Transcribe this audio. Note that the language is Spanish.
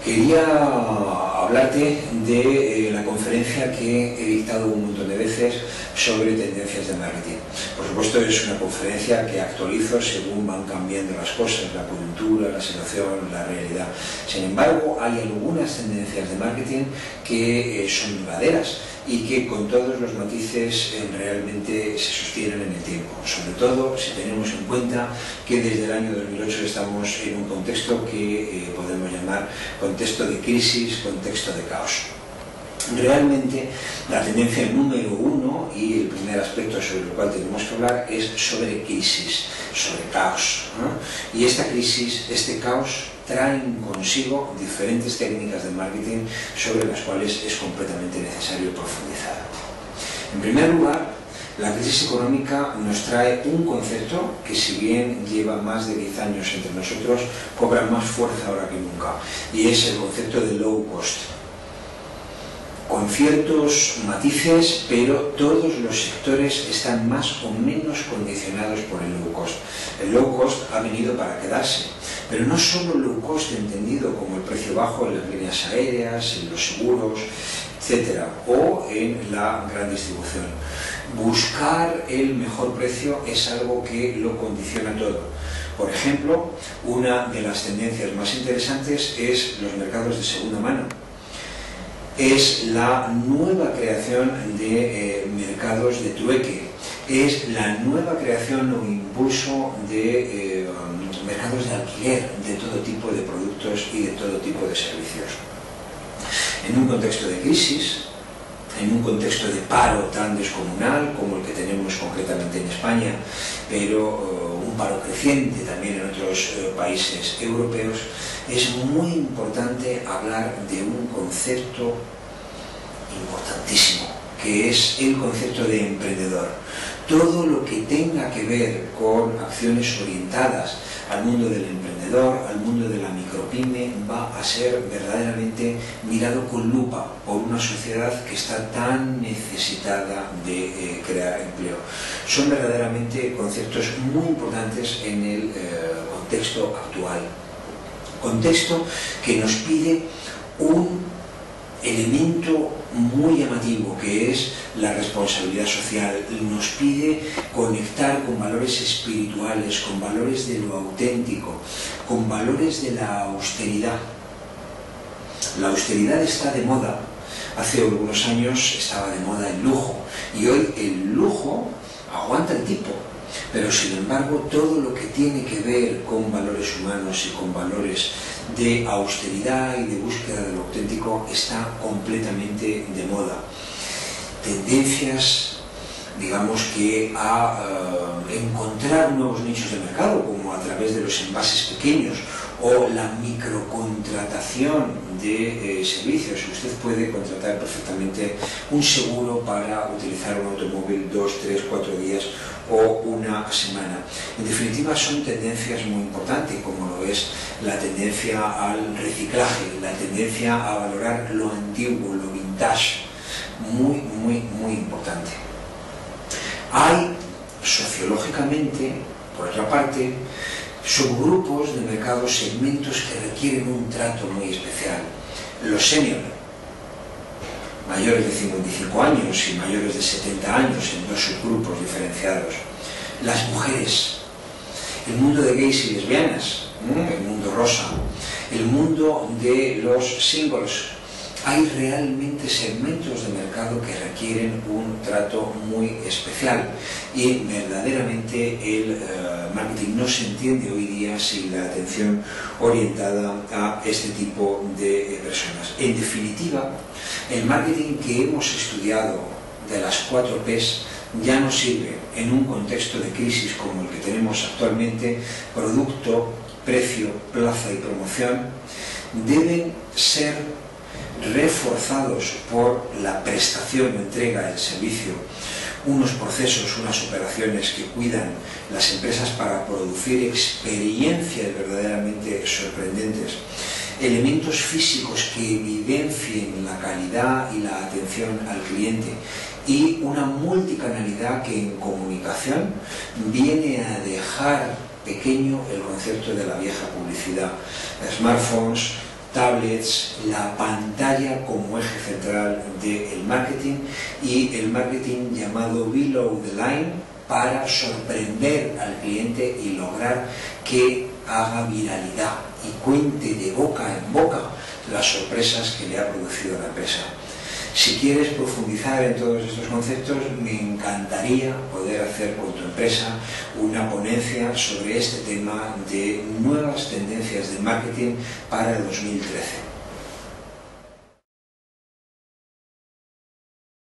Quería hablarte de la conferencia que he dictado un montón de veces sobre tendencias de marketing. Por supuesto, es una conferencia que actualizo según van cambiando las cosas, la coyuntura, la situación, la realidad. Sin embargo, hay algunas tendencias de marketing que son duraderas y que con todos los matices realmente se sostienen en el tiempo, sobre todo si tenemos en cuenta que desde el año 2008 estamos en un contexto que podemos llamar contexto de crisis, contexto de caos. Realmente la tendencia número uno y el primer aspecto sobre el cual tenemos que hablar es sobre crisis, sobre caos, ¿no? Y esta crisis, este caos, traen consigo diferentes técnicas de marketing sobre las cuales es completamente necesario profundizar. En primer lugar, la crisis económica nos trae un concepto que, si bien lleva más de 10 años entre nosotros, cobra más fuerza ahora que nunca, y es el concepto de low cost. Con ciertos matices, pero todos los sectores están más o menos condicionados por el low cost. El low cost ha venido para quedarse, pero no solo low cost entendido como el precio bajo en las líneas aéreas, en los seguros, etc., o en la gran distribución. Buscar el mejor precio es algo que lo condiciona todo. Por ejemplo, una de las tendencias más interesantes es los mercados de segunda mano. Es la nueva creación de mercados de trueque, es la nueva creación o impulso de mercados de alquiler de todo tipo de productos y de todo tipo de servicios. En un contexto de crisis, en un contexto de paro tan descomunal como el que tenemos concretamente en España, pero un paro creciente también en otros países europeos, es muy importante hablar de un concepto importantísimo, que es el concepto de emprendedor. Todo lo que tenga que ver con acciones orientadas al mundo del emprendedor, al mundo de la micropyme, va a ser verdaderamente mirado con lupa por una sociedad que está tan necesitada de crear empleo. Son verdaderamente conceptos muy importantes en el contexto actual. Contexto que nos pide un elemento muy llamativo, que es la responsabilidad social. Nos pide conectar con valores espirituales, con valores de lo auténtico, con valores de la austeridad. La austeridad está de moda. Hace algunos años estaba de moda el lujo, y hoy el lujo aguanta el tipo. Pero sin embargo, todo lo que tiene que ver con valores humanos y con valores de austeridad y de búsqueda de lo auténtico está completamente de moda. Tendencias, digamos, que a encontrar nuevos nichos de mercado, como a través de los envases pequeños o la microcontratación de servicios. Usted puede contratar perfectamente un seguro para utilizar un automóvil 2, 3, 4 días o una semana. En definitiva, son tendencias muy importantes, como lo es la tendencia al reciclaje, la tendencia a valorar lo antiguo, lo vintage, muy importante. Hay, sociológicamente, por otra parte, subgrupos de mercados, segmentos que requieren un trato muy especial. Los senior, mayores de 55 años y mayores de 70 años, en dos subgrupos diferenciados. Las mujeres, el mundo de gays y lesbianas, el mundo rosa, el mundo de los singles. Hay realmente segmentos de mercado que requieren un trato muy especial, y verdaderamente el marketing no se entiende hoy día sin la atención orientada a este tipo de personas. En definitiva, el marketing que hemos estudiado de las 4 P's ya no sirve en un contexto de crisis como el que tenemos actualmente. Producto, precio, plaza y promoción deben ser reforzados por la prestación o entrega del servicio, unos procesos, unas operaciones que cuidan las empresas para producir experiencias verdaderamente sorprendentes, elementos físicos que evidencien la calidad y la atención al cliente, y una multicanalidad que en comunicación viene a dejar pequeño el concepto de la vieja publicidad. Smartphones, tablets, la pantalla como eje central del marketing y el marketing llamado below the line para sorprender al cliente y lograr que haga viralidad y cuente de boca en boca las sorpresas que le ha producido la empresa. Si quieres profundizar en todos estos conceptos, me encantaría poder hacer con tu empresa una ponencia sobre este tema de nuevas tendencias de marketing para el 2013.